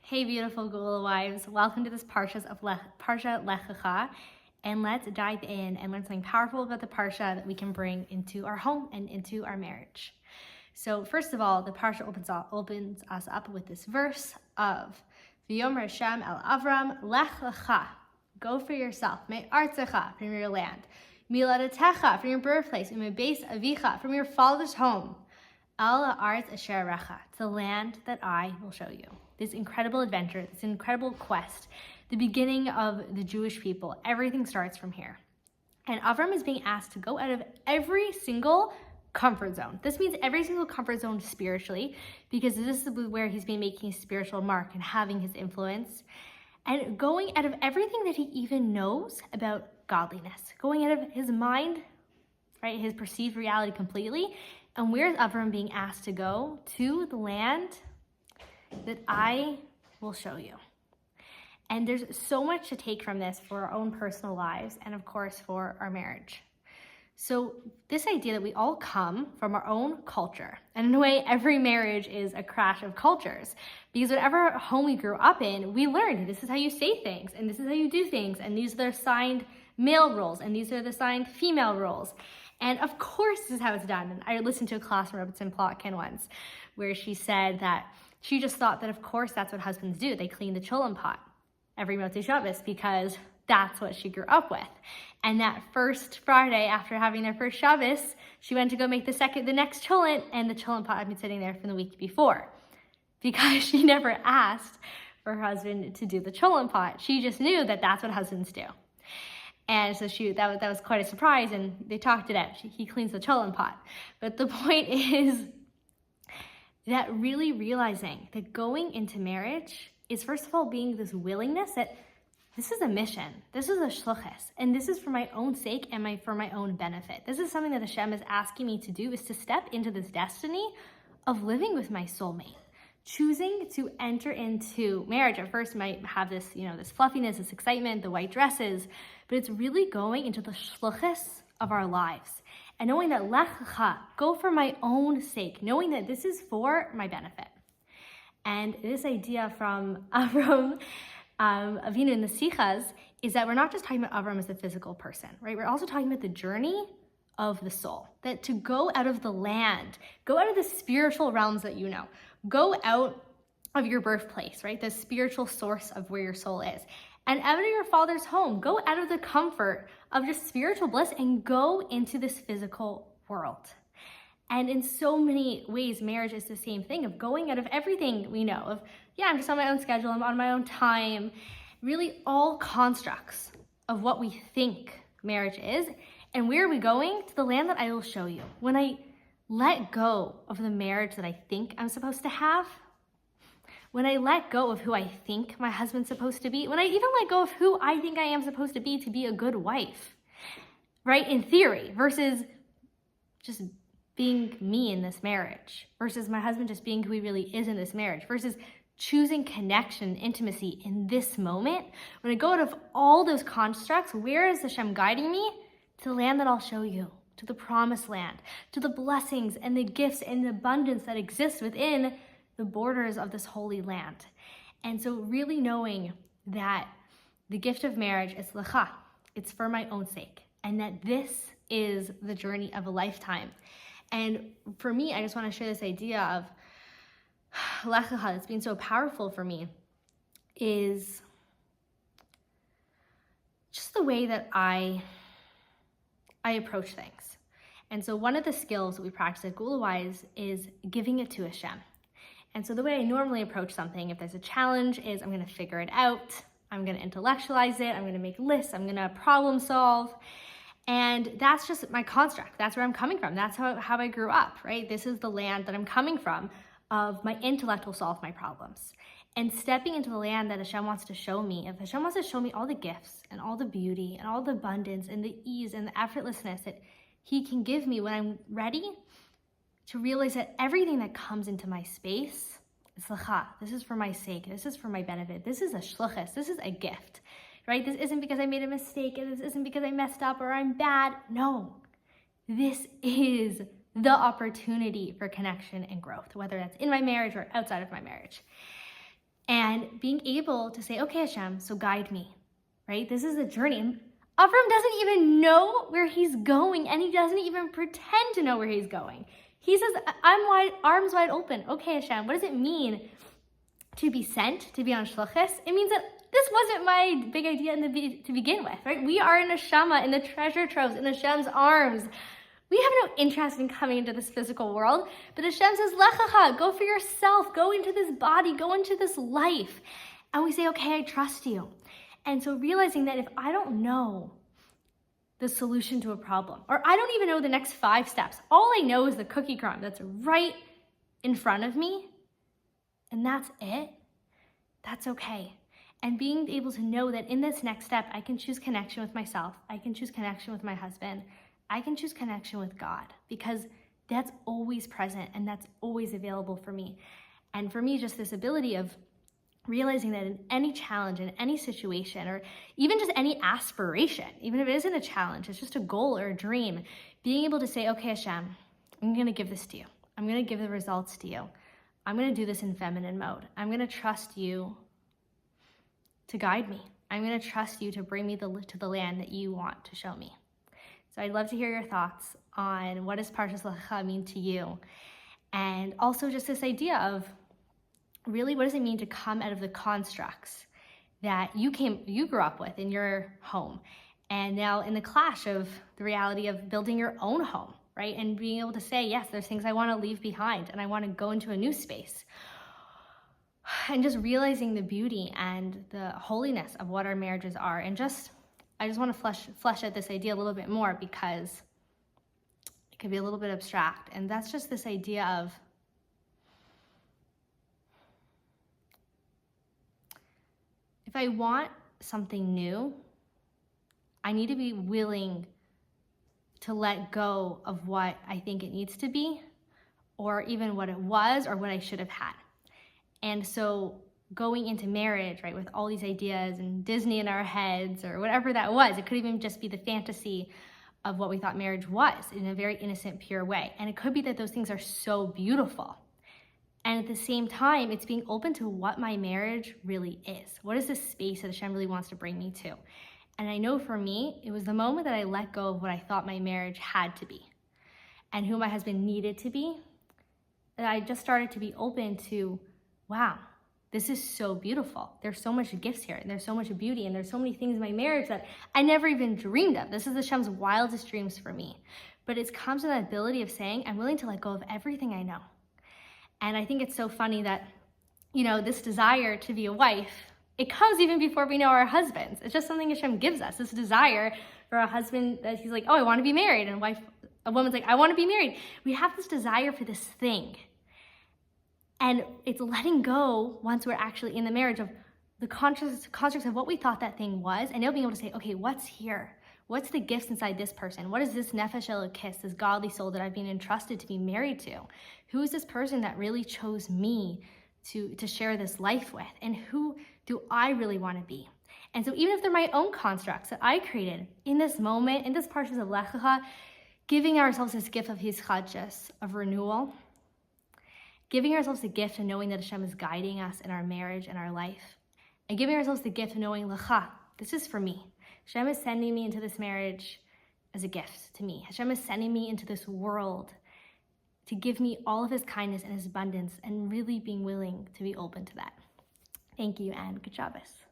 Hey beautiful Geula wives, welcome to this Parshas of Parsha Lecha, and let's dive in and learn something powerful about the Parsha that we can bring into our home and into our marriage. So first of all, the Parsha opens us up with this verse of V'yomer Hashem el Avram Lecha, go for yourself, me'artzecha, from your land, miladatecha, from your birthplace, u'mebeis avicha, from your father's home, al ha'aretz asher arecha, to the land that I will show you. This incredible adventure, this incredible quest, the beginning of the Jewish people, everything starts from here. And Avram is being asked to go out of every single comfort zone. This means every single comfort zone spiritually, because this is where he's been making his spiritual mark and having his influence. And going out of everything that he even knows about godliness, going out of his mind, right, his perceived reality completely. And where's Avram being asked to go? To the land that I will show you. And there's so much to take from this for our own personal lives and of course for our marriage. So this idea that we all come from our own culture, and in a way every marriage is a crash of cultures, because whatever home we grew up in, we learned this is how you say things and this is how you do things, and these are the assigned male roles and these are the assigned female roles. And of course this is how it's done. And I listened to a class from Robinson Plotkin once where she said that she just thought that of course that's what husbands do. They clean the cholent pot every Motzei Shabbos because that's what she grew up with. And that first Friday after having their first Shabbos, she went to go make the next cholent, and the cholent pot had been sitting there from the week before because she never asked for her husband to do the cholent pot. She just knew that that's what husbands do. And so that was quite a surprise, and they talked it out. He cleans the cholent pot. But the point is that really realizing that going into marriage is first of all being this willingness that this is a mission, this is a shluchas, and this is for my own sake and for my own benefit. This is something that Hashem is asking me to do, is to step into this destiny of living with my soulmate. Choosing to enter into marriage at first might have this, this fluffiness, this excitement, the white dresses, but it's really going into the shluchas of our lives. And knowing that Lecha, go for my own sake, knowing that this is for my benefit. And this idea from Avram Avinu in the Sichas is that we're not just talking about Avram as a physical person, right? We're also talking about the journey of the soul, that to go out of the land, go out of the spiritual realms that you know, go out of your birthplace, right? The spiritual source of where your soul is, and out of your father's home, go out of the comfort of just spiritual bliss and go into this physical world. And in so many ways, marriage is the same thing of going out of everything we know of, I'm just on my own schedule, I'm on my own time, really all constructs of what we think marriage is. And where are we going? To the land that I will show you. When I let go of the marriage that I think I'm supposed to have, when I let go of who I think my husband's supposed to be, when I even let go of who I think I am supposed to be a good wife, right? In theory, versus just being me in this marriage, versus my husband just being who he really is in this marriage, versus choosing connection, intimacy in this moment. When I go out of all those constructs, where is Hashem guiding me? To the land that I'll show you, to the promised land, to the blessings and the gifts and the abundance that exists within the borders of this holy land. And so really knowing that the gift of marriage is Lecha, it's for my own sake, and that this is the journey of a lifetime. And for me, I just want to share this idea of Lecha that's been so powerful for me is just the way that I approach things. And so one of the skills that we practice at Geula Wise is giving it to Hashem. And so the way I normally approach something, if there's a challenge, is I'm going to figure it out, I'm going to intellectualize it, I'm going to make lists, I'm going to problem solve. And that's just my construct. That's where I'm coming from. That's how I grew up, right? This is the land that I'm coming from, of my intellect will solve my problems. And stepping into the land that Hashem wants to show me, if Hashem wants to show me all the gifts and all the beauty and all the abundance and the ease and the effortlessness that he can give me when I'm ready to realize that everything that comes into my space is Lecha. This is for my sake. This is for my benefit. This is a shluchas. This is a gift, right? This isn't because I made a mistake. This isn't because I messed up or I'm bad. No, this is the opportunity for connection and growth, whether that's in my marriage or outside of my marriage. And being able to say, okay, Hashem, so guide me, right? This is a journey. Avram doesn't even know where he's going, and he doesn't even pretend to know where he's going. He says, arms wide open. Okay, Hashem, what does it mean to be sent, to be on shluchus? It means that this wasn't my big idea to begin with, right? We are in a neshama, in the treasure troves, in Hashem's arms. We have no interest in coming into this physical world, but Hashem says, Lecha, go for yourself, go into this body, go into this life. And we say, okay, I trust you. And so realizing that if I don't know the solution to a problem, or I don't even know the next 5 steps, all I know is the cookie crumb that's right in front of me, and that's it, that's okay. And being able to know that in this next step, I can choose connection with myself, I can choose connection with my husband, I can choose connection with God, because that's always present and that's always available for me. And for me, just this ability of realizing that in any challenge, in any situation, or even just any aspiration, even if it isn't a challenge, it's just a goal or a dream, being able to say, okay, Hashem, I'm going to give this to you. I'm going to give the results to you. I'm going to do this in feminine mode. I'm going to trust you to guide me. I'm going to trust you to bring me to the land that you want to show me. So I'd love to hear your thoughts on what does Parshas Lecha mean to you? And also just this idea of really what does it mean to come out of the constructs that you grew up with in your home, and now in the clash of the reality of building your own home, right? And being able to say, yes, there's things I want to leave behind and I want to go into a new space. And just realizing the beauty and the holiness of what our marriages are. And I just want to flesh out this idea a little bit more, because it can be a little bit abstract. And that's just this idea of if I want something new, I need to be willing to let go of what I think it needs to be, or even what it was, or what I should have had. And so going into marriage, right, with all these ideas and Disney in our heads or whatever that was, it could even just be the fantasy of what we thought marriage was in a very innocent, pure way. And it could be that those things are so beautiful. And at the same time, it's being open to what my marriage really is. What is the space that Hashem really wants to bring me to? And I know for me, it was the moment that I let go of what I thought my marriage had to be and who my husband needed to be, that I just started to be open to, wow, this is so beautiful. There's so much gifts here, and there's so much beauty, and there's so many things in my marriage that I never even dreamed of. This is Hashem's wildest dreams for me. But it comes to that ability of saying, I'm willing to let go of everything I know. And I think it's so funny that, this desire to be a wife, it comes even before we know our husbands. It's just something Hashem gives us, this desire for a husband that he's like, oh, I want to be married. And a woman's like, I want to be married. We have this desire for this thing. And it's letting go, once we're actually in the marriage, of the constructs of what we thought that thing was, and now being able to say, okay, what's here? What's the gifts inside this person? What is this nefesh elokis, this godly soul that I've been entrusted to be married to? Who is this person that really chose me to share this life with? And who do I really want to be? And so even if they're my own constructs that I created in this moment, in this Parshas of Lecha, giving ourselves this gift of his chadshus, of renewal, giving ourselves the gift of knowing that Hashem is guiding us in our marriage and our life, and giving ourselves the gift of knowing, Lecha, this is for me. Hashem is sending me into this marriage as a gift to me. Hashem is sending me into this world to give me all of his kindness and his abundance, and really being willing to be open to that. Thank you, and good Shabbos.